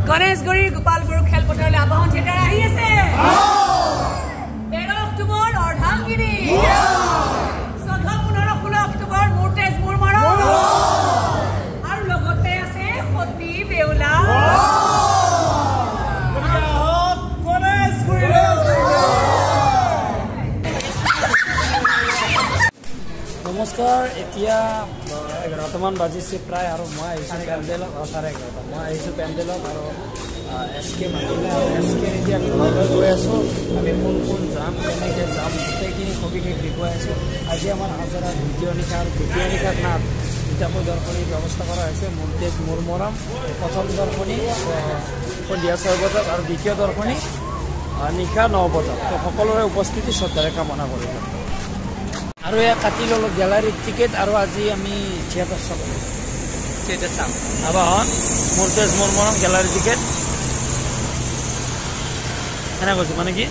গণেশগুৰিৰ গোপালপুৰ খেলপথাৰলৈ আবাহন থিয়েটাৰ আহি আছে 13 অক্টোবৰ অৰ্ধাংগিনী 14, 15, 16 অক্টোবৰ মোৰ তেজ মোৰ মৰম আৰু লগতে আছে সতী বেউলা নমস্কাৰ এতিয়া 11টামান বাজিছে প্ৰায় আৰু মই আহিছোঁ পেণ্ডেলত 11:30 মই আহিছোঁ পেণ্ডেলত আৰু SK মাতিলে আৰু SK এতিয়া ঘৰলৈ গৈ আছোঁ আমি কোন যাম কেনেকৈ যাম গোটেইখিনি সবিশেষ দেখুৱাই আছোঁ আজি আমাৰ হাজাৰত দ্বিতীয় নিশা আৰু তৃতীয় নিশাত নাট দুটা প্ৰদৰ্শনীৰ ব্যৱস্থা কৰা হৈছে মোৰ তেজ মোৰ মৰম প্ৰথম দৰ্শনী সন্ধিয়া 6 বজাত আৰু দ্বিতীয় দৰ্শনী নিশা 9 বজাত তো সকলোৰে উপস্থিতি শ্ৰদ্ধাৰে কামনা কৰিলোঁ আৰু এয়া কাটি ল'লোঁ গেলাৰীৰ টিকেট আৰু আজি আমি থিয়েটাৰ চাম আবাহন মোৰ তেজ মোৰ মৰম গেলাৰীৰ টিকেট সেনে কৈছোঁ মানে কি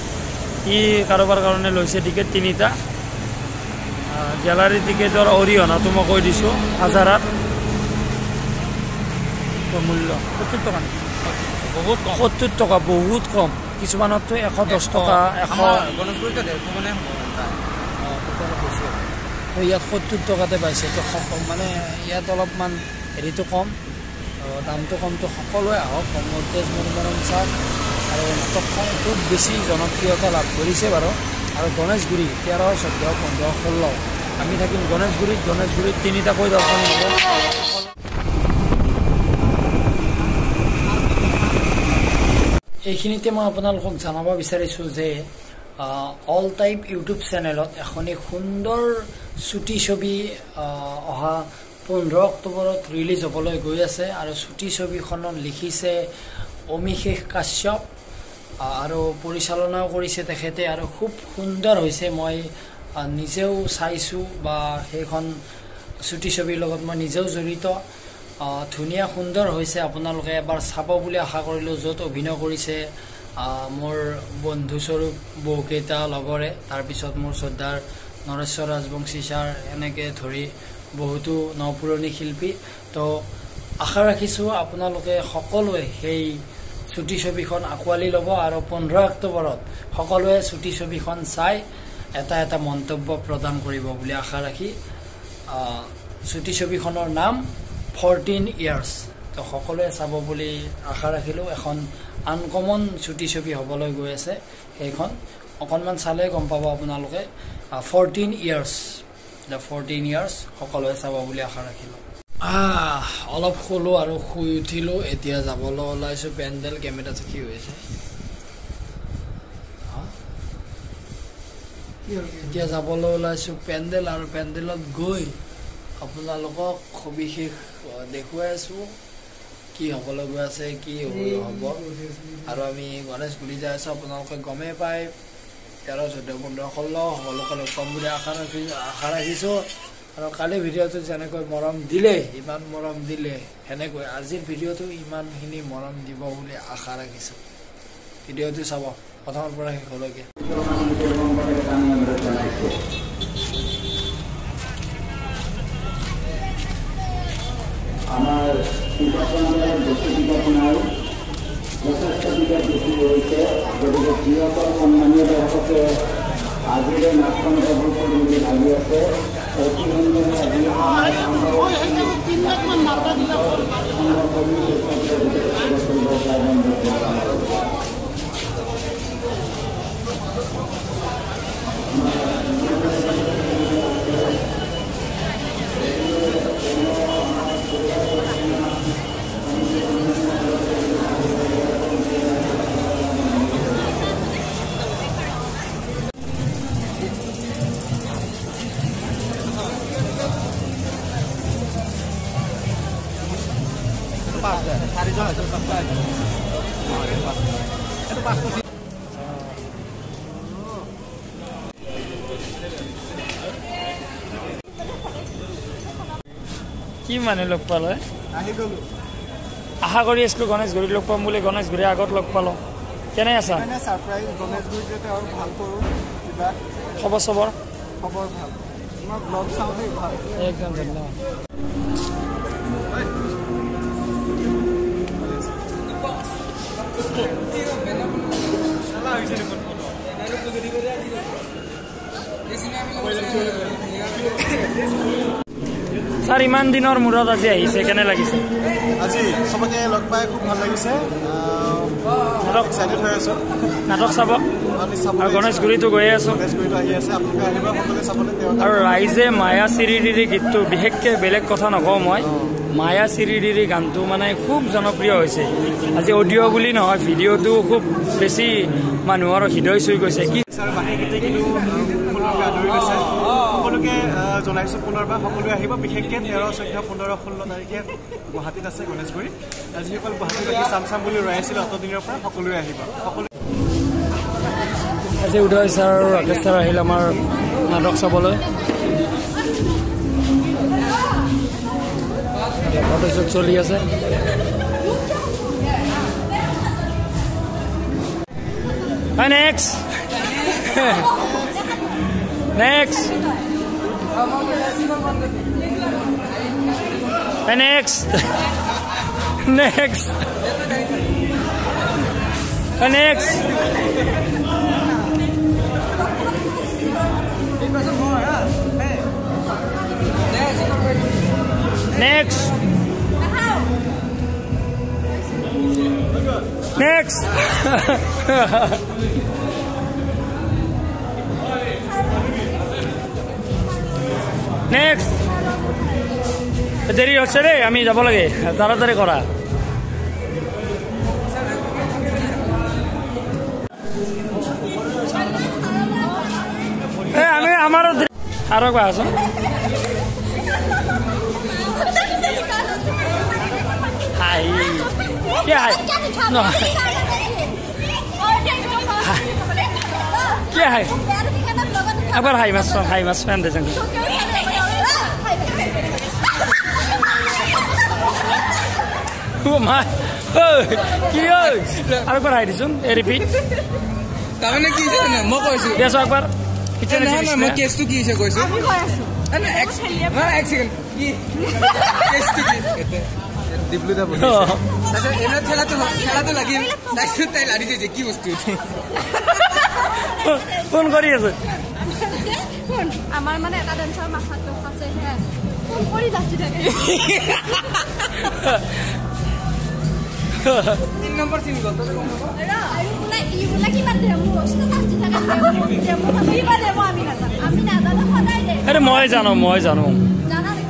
ই কাৰোবাৰ কাৰণে লৈছে টিকেট 3টা গেলাৰীৰ টিকেটৰ অৰিহণাটো মই কৈ দিছোঁ হাজাৰত মূল্য 70 টকা বহুত 70 টকা বহুত কম কিছুমানতো 110 টকা 100 গণেশগুৰিতে মানে ইয়াত 70 টকাতে পাইছে তো মানে ইয়াত অলপমান হেৰিটো কম দামটো কমটো সকলোৱে আহক মোৰ তেজ মোৰ মৰম চাওক আৰু নাটকখন খুব বেছি জনপ্ৰিয়তা লাভ কৰিছে বাৰু আৰু গণেশগুৰি 13, 14, 15, 16 আমি থাকিম গণেশগুৰিত 3টাকৈ দৰ্শনী হ'ব এইখিনিতে মই আপোনালোকক জনাব বিচাৰিছোঁ যে অল টাইপ ইউটিউব চেনেলত এখনি সুন্দৰ ছুটি ছবি অহা 15 অক্টোবৰত ৰিলিজ হ'বলৈ গৈ আছে আৰু ছুটি ছবিখনত লিখিছে অমিশেষ কাশ্যপ আৰু পৰিচালনাও কৰিছে তেখেতে আৰু খুব সুন্দৰ হৈছে মই নিজেও চাইছোঁ বা সেইখন ছুটি ছবিৰ লগত মই নিজেও জড়িত ধুনীয়া সুন্দৰ হৈছে আপোনালোকে এবাৰ চাব বুলি আশা কৰিলোঁ য'ত অভিনয় কৰিছে মোৰ বন্ধুস্বৰূপ বহুকেইটা লগৰে তাৰপিছত মোৰ শ্ৰদ্ধাৰ নৰেশ্বৰ ৰাজবংশী ছাৰ এনেকৈ ধৰি বহুতো নপুৰণি শিল্পী তো আশা ৰাখিছোঁ আপোনালোকে সকলোৱে সেই ছুটি ছবিখন আঁকোৱালি ল'ব আৰু 15 অক্টোবৰত সকলোৱে ছুটি ছবিখন চাই এটা মন্তব্য প্ৰদান কৰিব বুলি আশা ৰাখি ছুটি ছবিখনৰ নাম 14 ইয়াৰ্ছ তো সকলোৱে চাব বুলি আশা ৰাখিলোঁ এখন আনকমন ছুটি ছবি হ'বলৈ গৈ আছে সেইখন অকণমান চালে গম পাব আপোনালোকে 14 ইয়াৰ্ছ দ্য 14 ইয়াৰ্ছ সকলোৱে চাব বুলি আশা ৰাখিলোঁ অলপ শুলোঁ আৰু শুই উঠিলোঁ এতিয়া যাবলৈ ওলাইছোঁ পেণ্ডেল কেমেৰাটো কি হৈছে এতিয়া যাবলৈ ওলাইছোঁ পেণ্ডেল আৰু পেণ্ডেলত গৈ আপোনালোকক সবিশেষ দেখুৱাই আছোঁ কি হ'বলৈ গৈ আছে কি হ'ব আৰু আমি গণেশগুৰি যাই আছোঁ আপোনালোকে গমেই পায় 13, 14, 15, 16 সকলোকে লগ পাম বুলি আশা ৰাখিছোঁ আৰু কালি ভিডিঅ'টো যেনেকৈ মৰম দিলে ইমান মৰম দিলে সেনেকৈ আজিৰ ভিডিঅ'টো ইমানখিনি মৰম দিব বুলি আশা ৰাখিছোঁ ভিডিঅ'টো চাব প্ৰথমৰ পৰা শেষলৈকে আমাৰ টিকাকৰণৰ বেছি টিকাক নাই যথেষ্ট টিকাক বেছি হৈছে গতিকে যিসকল সন্মানীয় দৰ্শকে আজিৰে নাটখন উপভোগ কৰিম বুলি ভাবি আছে অতি কি মানে লগ পালে আশা কৰি আছিলোঁ গণেশগুৰিত লগ পাম বুলি গণেশগুৰিৰ আগত লগ পালোঁ কেনে আছা খবৰ চবৰ একদম ধন্যবাদ স্যাৰ ইমান দিনৰ মূৰত আজি আহিছে কেনে লাগিছে আজি সবকে লগ পাই খুব ভাল লাগিছে নাটক চাই হৈ আছো নাটক চাব আৰু গণেশগুৰিতো গৈ আছো গণেশগুৰিতো আহি আছে আপোনালোকে আহিব সকলোৱে চাবলৈ আৰু ৰাইজে মায়া চিৰিডিৰি গীতটো বিশেষকৈ বেলেগ কথা নকওঁ মই মায়া চিৰিডিৰি গানটো মানে খুব জনপ্ৰিয় হৈছে আজি অডিঅ' বুলি নহয় ভিডিঅ'টো খুব বেছি মানুহৰ হৃদয় চুই গৈছে কি বাকী গীতেই কিন্তু সকলোকে আদৰি লৈছে সকলোকে জনাইছোঁ পুনৰবাৰ সকলোৱে আহিব বিশেষকৈ 13, 14, 15, 16 তাৰিখে গুৱাহাটীত আছে গণেশগুৰি যিসকল গুৱাহাটীত আহি চাম বুলি ৰৈ আছিল অতদিনৰ পৰা সকলোৱে আহিব আজি উদয় ছাৰ আৰু ৰাকেশ ছাৰ আহিল আমাৰ নাটক চাবলৈ ফটোশ্বুট চলি আছে next next next next next next next next দেরি হচ্ছে রে আমি যাব লাগে তাড়াতাড়ি করা আমি আমার আরো আছো হাই কে হাই কে হাই আবার হাই মাছ ফ্যান দেছেন কি আৰু এবাৰ হাই দিছোন ৰিপিট তাৰমানে কি জানে মই কৈছো দেছো একবাৰ নহয় মই কেছটো কি হৈছে কৈছো আমি কৈ আছো এক সেকেন্ড কি কেছটো কি ডিপ্লুদা বলি আচ্ছা এনে খেলাটো লাগিল তাইতো তাই লাৰি যে কি বস্তু ফোন কৰি আছে আমাৰ মানে এটা ডান্সাৰ মাথাটো আছে হে ফোন কৰি যাচ্ছি থাকে 3 নম্বৰ চিন গল তো কম হ'ব ইউলা কি বাদ দে মোৰ অস্ত যাচ্ছি থাকে ডেমো কি বাদ দেব আমি নাজানো সদায় দে আরে মই জানো জানা নেকি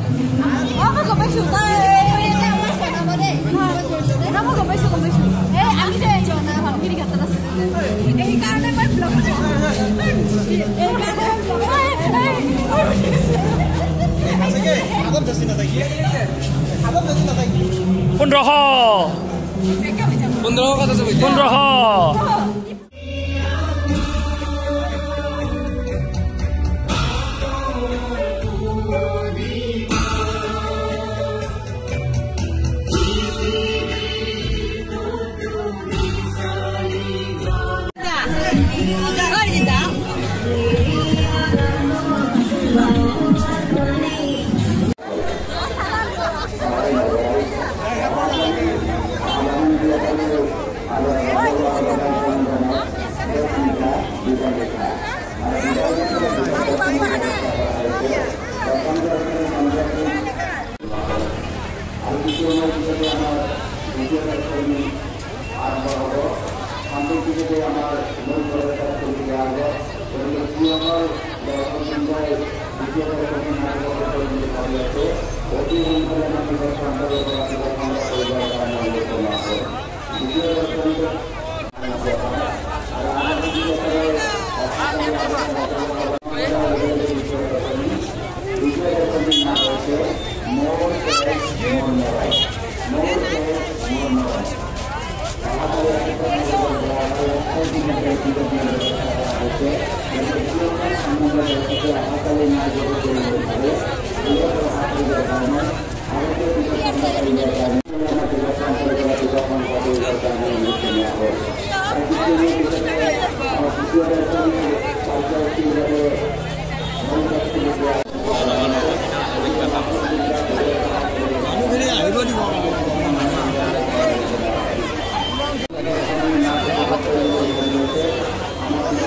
আমি গমাইছো তাই আমাৰ শনাব দে আমি গমাইছো এই আমি দে জনা ভালকিৰি গাতা আছে এই কাৰণে মই ব্লগ এই কাৰণে আগত দছি না থাকি 15 কথা যাব 15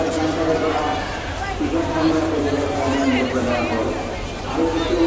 কাউণ্টাৰৰ পৰা টিকট সংগ্ৰহ কৰিবলৈ কাৰণে অনুৰোধ জনোৱা হ'ল আৰু